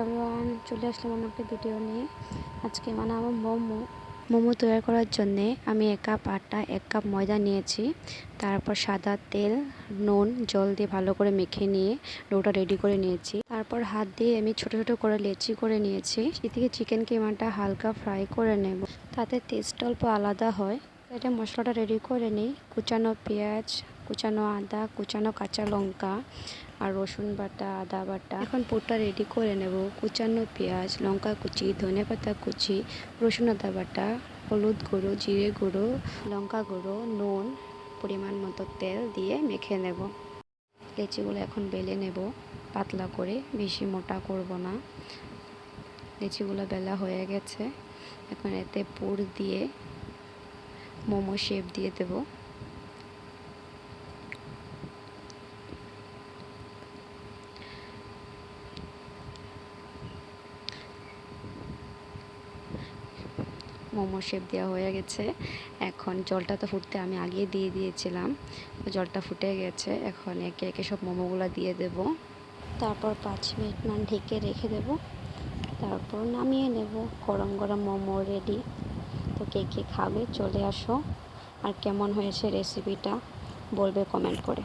Everyone, চলে আসলাম আমার একটা ভিডিও নিয়ে। আজকে বানাবো মোমো তৈরি করার জন্যে আমি 1 কাপ আটা 1 কাপ ময়দা নিয়েছি। তারপর সাদা তেল, নুন, জল দিয়ে ভালো করে মেখে নিয়ে ডোটা রেডি করে নিয়েছি। তারপর হাত দিয়ে আমি ছোট ছোট করে লেচি করে নিয়েছি। এদিকে চিকেন কিমাটা হালকা ফ্রাই করে নেব, তাতে টেস্ট অল্প আলাদা হয়। এটা মশলাটা রেডি করে নিই। কুচানো পেঁয়াজ, কুচানো আদা, কুচানো কাঁচা লঙ্কা আর রসুন বাটা, আদা বাটা। এখন পুরটা রেডি করে নেব। কুচানো পেঁয়াজ, লঙ্কা কুচি, ধনেপাতা কুচি, রসুন আদা বাটা, হলুদ গুঁড়ো, জিরে গুঁড়ো, লঙ্কা গুঁড়ো, নুন, পরিমাণ মতো তেল দিয়ে মেখে নেব। লেচিগুলো এখন বেলে নেব পাতলা করে, বেশি মোটা করব না। লেচিগুলো বেলা হয়ে গেছে। এখন এতে পুর দিয়ে মোমো শেপ দিয়ে দেব। মোমো শেপ দেওয়া হয়ে গেছে। এখন জলটা তো ফুটতে আমি আগিয়ে দিয়ে দিয়েছিলাম, জলটা ফুটে গেছে। এখন একে একে সব মোমোগুলো দিয়ে দেব। তারপর 5 মিনিট ঢেকে রেখে দেব। তারপর নামিয়ে নেব। গরম গরম মোমো রেডি। তো কে কে খাবে চলে আসো, আর কেমন হয়েছে রেসিপিটা বলবে কমেন্ট করে।